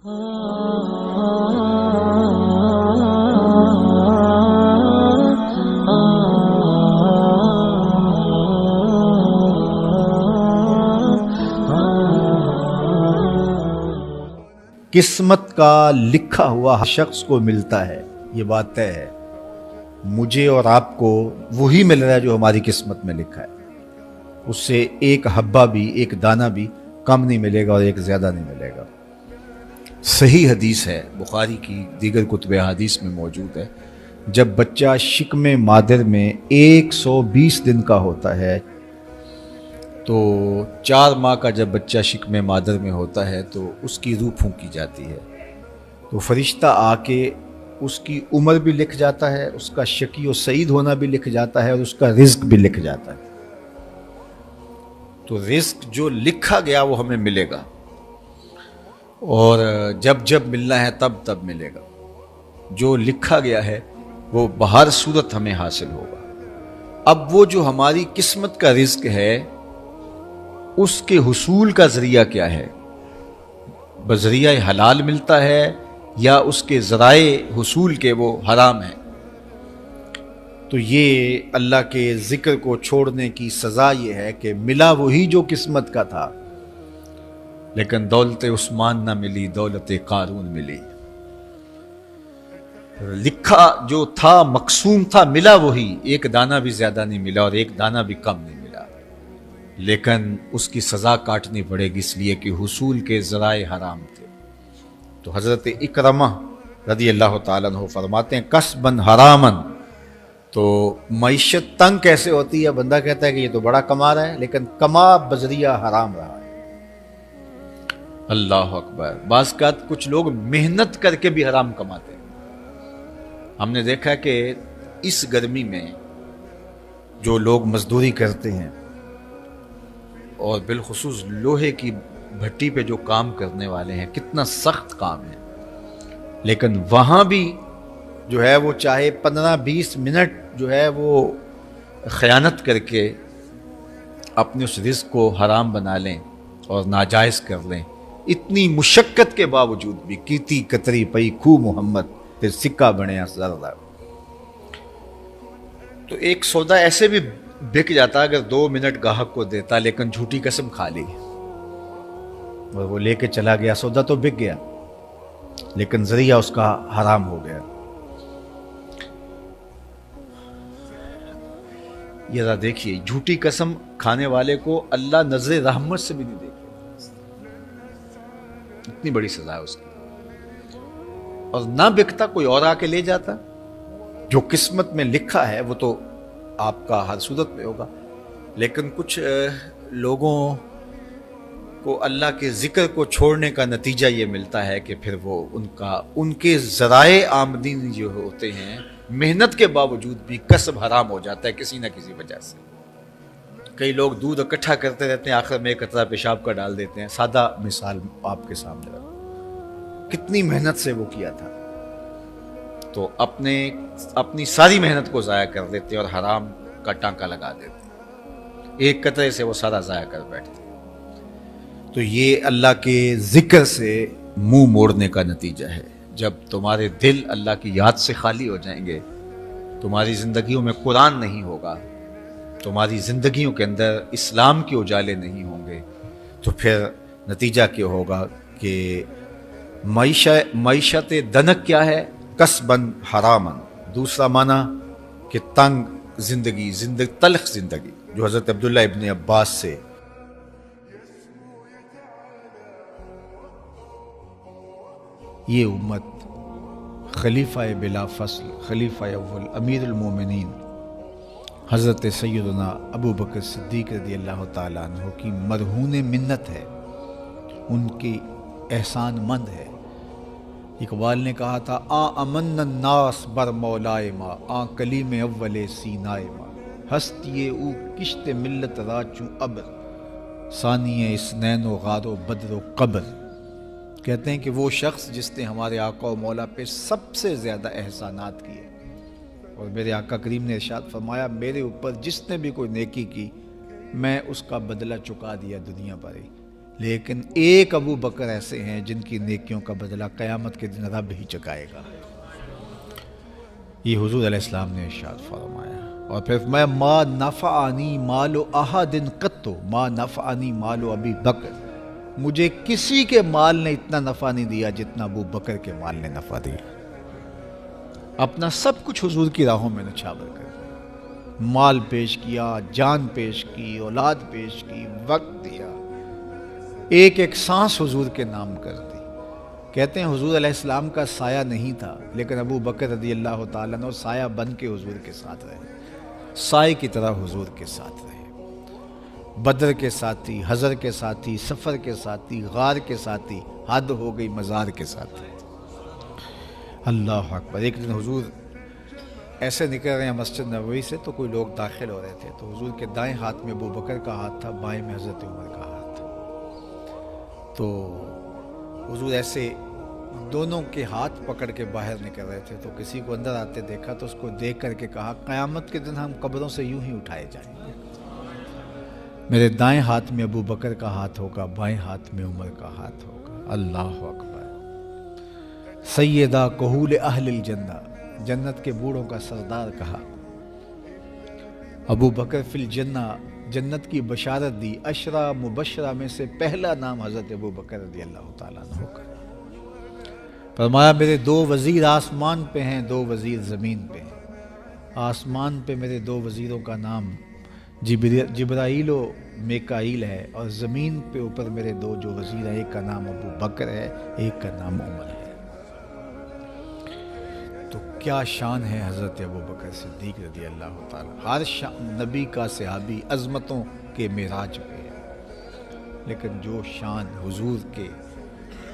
قسمت کا لکھا ہوا ہر شخص کو ملتا ہے، یہ بات طے ہے۔ مجھے اور آپ کو وہی مل رہا ہے جو ہماری قسمت میں لکھا ہے، اس سے ایک حبہ بھی، ایک دانہ بھی کم نہیں ملے گا اور ایک زیادہ نہیں ملے گا۔ صحیح حدیث ہے، بخاری کی دیگر کتب حدیث میں موجود ہے، جب بچہ شکم مادر میں 120 دن کا ہوتا ہے تو 4 ماہ کا جب بچہ شکم مادر میں ہوتا ہے تو اس کی روح پھونکی جاتی ہے، تو فرشتہ آ کے اس کی عمر بھی لکھ جاتا ہے، اس کا شقی و سعید ہونا بھی لکھ جاتا ہے اور اس کا رزق بھی لکھ جاتا ہے۔ تو رزق جو لکھا گیا وہ ہمیں ملے گا، اور جب جب ملنا ہے تب تب ملے گا۔ جو لکھا گیا ہے وہ بہر صورت ہمیں حاصل ہوگا۔ اب وہ جو ہماری قسمت کا رزق ہے اس کے حصول کا ذریعہ کیا ہے؟ بذریعہ حلال ملتا ہے یا اس کے ذرائع حصول کے وہ حرام ہیں؟ تو یہ اللہ کے ذکر کو چھوڑنے کی سزا یہ ہے کہ ملا وہی جو قسمت کا تھا، لیکن دولت عثمان نہ ملی، دولت قارون ملی۔ لکھا جو تھا، مقسوم تھا، ملا وہی، ایک دانہ بھی زیادہ نہیں ملا اور ایک دانہ بھی کم نہیں ملا، لیکن اس کی سزا کاٹنی پڑے گی اس لیے کہ حصول کے ذرائع حرام تھے۔ تو حضرت اکرمہ رضی اللہ تعالیٰ عنہ فرماتے ہیں کسبن حرامن، تو معیشت تنگ کیسے ہوتی ہے؟ بندہ کہتا ہے کہ یہ تو بڑا کما رہا ہے لیکن کما بذریعہ حرام رہا ہے۔ اللہ اکبر۔ بعض اوقات کچھ لوگ محنت کر کے بھی حرام کماتے ہیں۔ ہم نے دیکھا کہ اس گرمی میں جو لوگ مزدوری کرتے ہیں اور بالخصوص لوہے کی بھٹی پہ جو کام کرنے والے ہیں، کتنا سخت کام ہے، لیکن وہاں بھی جو ہے وہ چاہے 15-20 منٹ جو ہے وہ خیانت کر کے اپنے اس رزق کو حرام بنا لیں اور ناجائز کر لیں، اتنی مشقت کے باوجود بھی کیتی کتری پئی خو محمد پھر سکہ بنے زردہ۔ تو ایک سودا ایسے بھی بک جاتا اگر 2 منٹ گاہک کو دیتا، لیکن جھوٹی قسم کھا لی اور وہ لے کے چلا گیا، سودا تو بک گیا لیکن ذریعہ اس کا حرام ہو گیا۔ یہ ذرا دیکھیے، جھوٹی قسم کھانے والے کو اللہ نظر رحمت سے بھی نہیں دیکھے، اتنی بڑی سزا ہے اس کی، اور نہ بکتا کوئی اور آ کے لے جاتا۔ جو قسمت میں لکھا ہے وہ تو آپ کا ہر صورت میں ہوگا، لیکن کچھ لوگوں کو اللہ کے ذکر کو چھوڑنے کا نتیجہ یہ ملتا ہے کہ پھر وہ ان کے ذرائع آمدنی جو ہوتے ہیں، محنت کے باوجود بھی کسب حرام ہو جاتا ہے کسی نہ کسی وجہ سے۔ کئی لوگ دودھ اکٹھا کرتے رہتے ہیں، آخر میں ایک قطرہ پیشاب کا ڈال دیتے ہیں۔ سادہ مثال آپ کے سامنے رکھوں، کتنی محنت سے وہ کیا تھا، تو اپنی ساری محنت کو ضائع کر دیتے اور حرام کا ٹانکا لگا دیتے، ایک قطرے سے وہ سارا ضائع کر بیٹھتے۔ تو یہ اللہ کے ذکر سے منہ موڑنے کا نتیجہ ہے۔ جب تمہارے دل اللہ کی یاد سے خالی ہو جائیں گے، تمہاری زندگیوں میں قرآن نہیں ہوگا، تمہاری زندگیوں کے اندر اسلام کے اجالے نہیں ہوں گے، تو پھر نتیجہ کیا ہوگا کہ معیشت دنک کیا ہے؟ کسبن حرامن۔ دوسرا معنی کہ تنگ زندگی، تلخ زندگی، جو حضرت عبداللہ ابن عباس سے یہ امت خلیفہ بلا فصل، خلیفہ اول، امیر المومنین حضرت سیدنا ابو بکر صدیق رضی اللہ تعالیٰ عنہ کی مرہون منت ہے، ان کی احسان مند ہے۔ اقبال نے کہا تھا امن الناس بر مولائے ما، کلیم اول سینائے ما، ہستی او کشت ملت راچوں ابر، ثانی اسنین و غار و بدر و قبر۔ کہتے ہیں کہ وہ شخص جس نے ہمارے آقا و مولا پہ سب سے زیادہ احسانات کیے، اور میرے آقا کریم نے ارشاد فرمایا میرے اوپر جس نے بھی کوئی نیکی کی میں اس کا بدلہ چکا دیا دنیا پر ہی، لیکن ایک ابو بکر ایسے ہیں جن کی نیکیوں کا بدلہ قیامت کے دن رب ہی چکائے گا۔ یہ حضور علیہ السلام نے ارشاد فرمایا۔ اور پھر فرمایا ما نفعنی مال احد قط، ما نفعنی مال ابی بکر، مجھے کسی کے مال نے اتنا نفع نہیں دیا جتنا ابو بکر کے مال نے نفع دیا۔ اپنا سب کچھ حضور کی راہوں میں نچھاور کر دیا، مال پیش کیا، جان پیش کی، اولاد پیش کی، وقت دیا، ایک ایک سانس حضور کے نام کر دی۔ کہتے ہیں حضور علیہ السلام کا سایہ نہیں تھا، لیکن ابو بکر رضی اللہ تعالیٰ عنہ سایہ بن کے حضور کے ساتھ رہے، سائے کی طرح حضور کے ساتھ رہے، بدر کے ساتھی، حضر کے ساتھی، سفر کے ساتھی، غار کے ساتھی، حد ہو گئی مزار کے ساتھی۔ اللہ اکبر۔ ایک دن حضور ایسے نکل رہے ہیں مسجد نبوی سے تو کوئی لوگ داخل ہو رہے تھے، تو حضور کے دائیں ہاتھ میں ابو بکر کا ہاتھ تھا، بائیں میں حضرت عمر کا ہاتھ تھا۔ تو حضور ایسے دونوں کے ہاتھ پکڑ کے باہر نکل رہے تھے، تو کسی کو اندر آتے دیکھا تو اس کو دیکھ کر کے کہا قیامت کے دن ہم قبروں سے یوں ہی اٹھائے جائیں گے، میرے دائیں ہاتھ میں ابو بکر کا ہاتھ ہوگا، بائیں ہاتھ میں عمر کا ہاتھ ہوگا۔ اللہ اکبر۔ سیدہ کہول اہل الجنہ، جنت کے بوڑھوں کا سردار کہا، ابو بکر فی الجنہ، جنت کی بشارت دی۔ عشرہ مبشرہ میں سے پہلا نام حضرت ابو بکر رضی اللہ تعالیٰ عنہ کا۔ فرمایا میرے دو وزیر آسمان پہ ہیں، دو وزیر زمین پہ ہیں۔ آسمان پہ میرے دو وزیروں کا نام جبرائیل و میکائیل ہے، اور زمین پہ اوپر میرے دو جو وزیر ہیں، ایک کا نام ابو بکر ہے، ایک کا نام عمر ہے۔ تو کیا شان ہے حضرت ابو بکر صدیق رضی اللہ تعالیٰ۔ ہر نبی کا صحابی عظمتوں کے معراج پہ ہے، لیکن جو شان حضور کے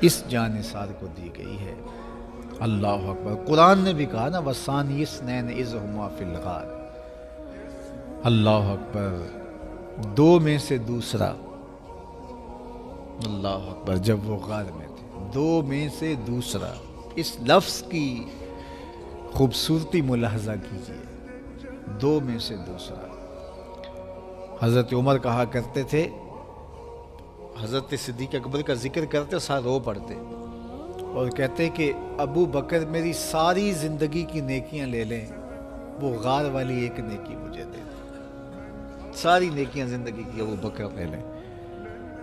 اس جاں نثار کو دی گئی ہے، اللہ اکبر۔ قرآن نے بھی کہا نا وَثَانِيَ اثْنَيْنِ إِذْ هُمَا فِي الْغَارِ، اللہ اکبر، دو میں سے دوسرا، اللہ اکبر، جب وہ غار میں تھے، دو میں سے دوسرا۔ اس لفظ کی خوبصورتی ملاحظہ کیجئے، دو میں سے دوسرا۔ حضرت عمر کہا کرتے تھے، حضرت صدیق اکبر کا ذکر کرتے ساتھ رو پڑتے اور کہتے کہ ابو بکر میری ساری زندگی کی نیکیاں لے لیں، وہ غار والی ایک نیکی مجھے دے دیں۔ ساری نیکیاں زندگی کی ابو بکر لے لیں،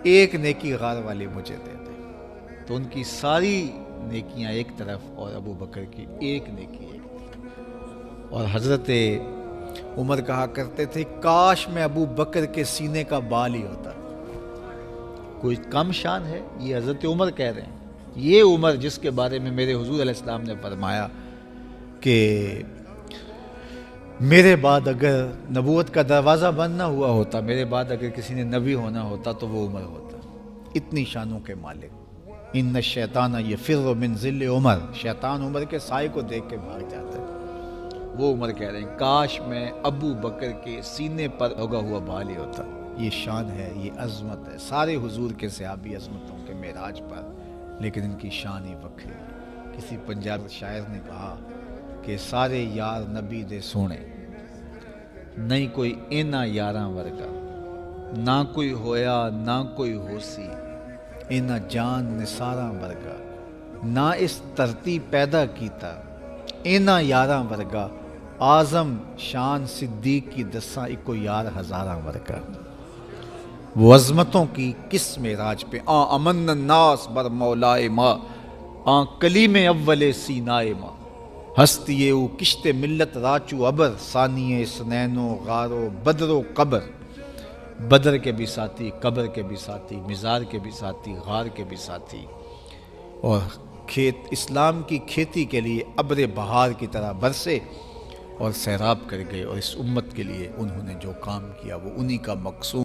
ایک نیکی غار والی مجھے دے دیں۔ تو ان کی ساری نیکیاں ایک طرف اور ابو بکر کی ایک نیکی ایک طرف۔ اور حضرت عمر کہا کرتے تھے کاش میں ابو بکر کے سینے کا بال ہی ہوتا۔ کوئی کم شان ہے؟ یہ حضرت عمر کہہ رہے ہیں، یہ عمر جس کے بارے میں میرے حضور علیہ السلام نے فرمایا کہ میرے بعد اگر نبوت کا دروازہ بند نہ ہوا ہوتا، میرے بعد اگر کسی نے نبی ہونا ہوتا تو وہ عمر ہوتا۔ اتنی شانوں کے مالک۔ ان الشیطان یفر من ظل عمر، شیطان عمر کے سائے کو دیکھ کے بھاگ جاتا ہے۔ وہ عمر کہہ رہے ہیں کاش میں ابو بکر کے سینے پر لگا ہوا بال ہی ہوتا۔ یہ شان ہے، یہ عظمت ہے۔ سارے حضور کے صحابی عظمتوں کے معراج پر، لیکن ان کی شان ہی وکری۔ کسی پنجاب شاعر نے کہا کہ سارے یار نبی دے سونے، نہیں کوئی اینا یاراں ورگا، نہ کوئی ہویا نہ کوئی ہوسی، اینا جان نثاراں ورگا، نہ اس دھرتی پیدا کیتا، اینا یاراں ورگا، اعظم شان صدیق کی دساں اکو یار ہزاراں ورگا۔ وہ عظمتوں کی کس معراج پہ امن الناس بر مولائے ماں، کلیم اول سینائے ماں، ہستی او کشت ملت راچو ابر، ثانی سنینو غارو بدر و قبر۔ بدر کے بھی ساتھی، قبر کے بھی ساتھی، مزار کے بھی ساتھی، غار کے بھی ساتھی، اور اسلام کی کھیتی کے لیے ابر بہار کی طرح برسے اور سیراب کر گئے، اور اس امت کے لیے انہوں نے جو کام کیا وہ انہی کا مقصود